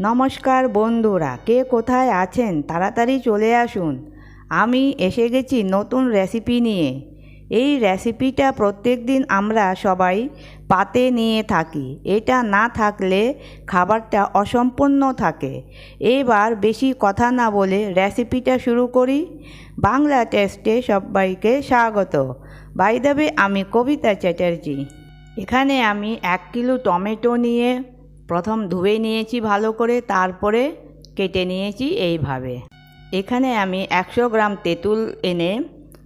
নমস্কার বন্ধুরা, কে কোথায় আছেন তাড়াতাড়ি চলে আসুন। আমি এসে গেছি নতুন রেসিপি নিয়ে। এই রেসিপিটা প্রত্যেক দিন আমরা সবাই পাতে নিয়ে থাকি। এটা না থাকলে খাবারটা অসম্পূর্ণ থাকে। এবার বেশি কথা না বলে রেসিপিটা শুরু করি। বাংলা টেস্টে সবাইকে স্বাগত। বাই দ্য ওয়ে, আমি কবিতা চ্যাটার্জি। এখানে আমি 1 কিলো টমেটো নিয়ে প্রথম ধুয়ে নিয়েছি ভালো করে, তারপরে কেটে নিয়েছি এইভাবে। এখানে আমি 100 গ্রাম তেঁতুল এনে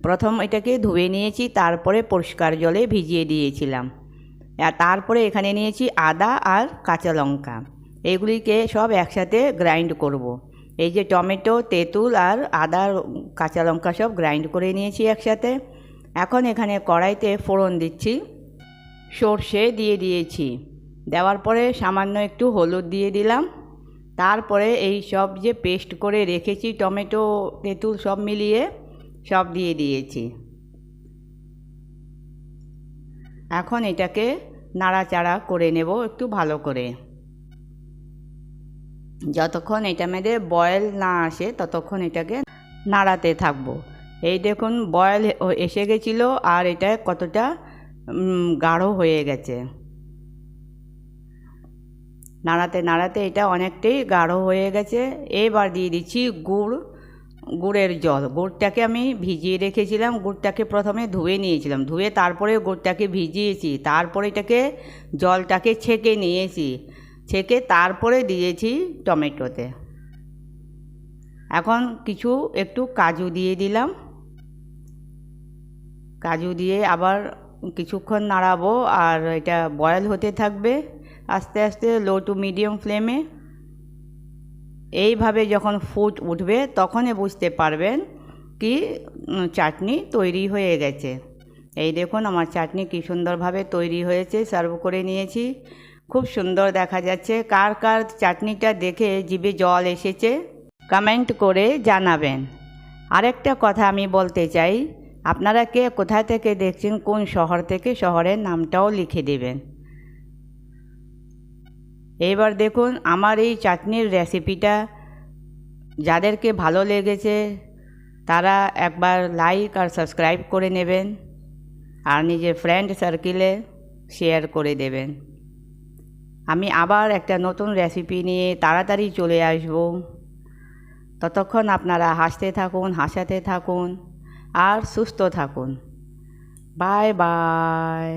প্রথম এটাকে ধুয়ে নিয়েছি, তারপরে পরিষ্কার জলে ভিজিয়ে দিয়েছিলাম। আর তারপরে এখানে নিয়েছি আদা আর কাঁচা লঙ্কা। এগুলিকে সব একসাথে গ্রাইন্ড করব। এই যে টমেটো, তেঁতুল আর আদা, কাঁচা লঙ্কা সব গ্রাইন্ড করে নিয়েছি একসাথে। এখন এখানে কড়াইতে ফোড়ন দিচ্ছি। সর্ষে দিয়ে দিয়েছি, দেওয়ার পরে সামান্য একটু হলুদ দিয়ে দিলাম। তারপরে এই সব যে পেস্ট করে রেখেছি টমেটো তেঁতুল সব মিলিয়ে সব দিয়ে দিয়েছি। এখন এটাকে নাড়াচাড়া করে নেব একটু ভালো করে। যতক্ষণ এটা মধ্যে বয়েল না আসে ততক্ষণ এটাকে নাড়াতে থাকবো। এই দেখুন বয়েল এসে গেছিলো আর এটা কতটা গাঢ় হয়ে গেছে। নাড়াতে নাড়াতে এটা অনেকটাই গাঢ় হয়ে গেছে। এবার দিয়ে দিচ্ছি গুড়ের জল। গুড়টাকে আমি ভিজিয়ে রেখেছিলাম। গুড়টাকে প্রথমে ধুয়ে নিয়েছিলাম, ধুয়ে তারপরে গুড়টাকে ভিজিয়েছি, তারপরে এটাকে জলটাকে ছেঁকে নিয়েছি, ছেঁকে তারপরে দিয়েছি টমেটোতে। এখন একটু কাজু দিয়ে দিলাম। কাজু দিয়ে আবার কিছুক্ষণ নাড়াবো আর এটা বয়েল হতে থাকবে আস্তে আস্তে, লো টু মিডিয়াম ফ্লেমে। এইভাবে যখন ফুট উঠবে তখনই বুঝতে পারবেন কি চাটনি তৈরি হয়ে গেছে। এই দেখুন আমার চাটনি কি সুন্দরভাবে তৈরি হয়েছে। সার্ভ করে নিয়েছি, খুব সুন্দর দেখা যাচ্ছে। কার কার চাটনিটা দেখে জিভে জল এসেছে কমেন্ট করে জানাবেন। আরেকটা কথা আমি বলতে চাই, আপনারা কে কোথা থেকে দেখছেন, কোন শহর থেকে, শহরের নামটাও লিখে দেবেন। এবার দেখুন আমার এই চাটনির রেসিপিটা যাদেরকে ভালো লেগেছে তারা একবার লাইক আর সাবস্ক্রাইব করে নেবেন আর নিজের ফ্রেন্ড সার্কেলে শেয়ার করে দেবেন। আমি আবার একটা নতুন রেসিপি নিয়ে তাড়াতাড়ি চলে আসব। ততক্ষণ আপনারা হাসতে থাকুন, হাসাতে থাকুন আর সুস্থ থাকুন। Bye bye.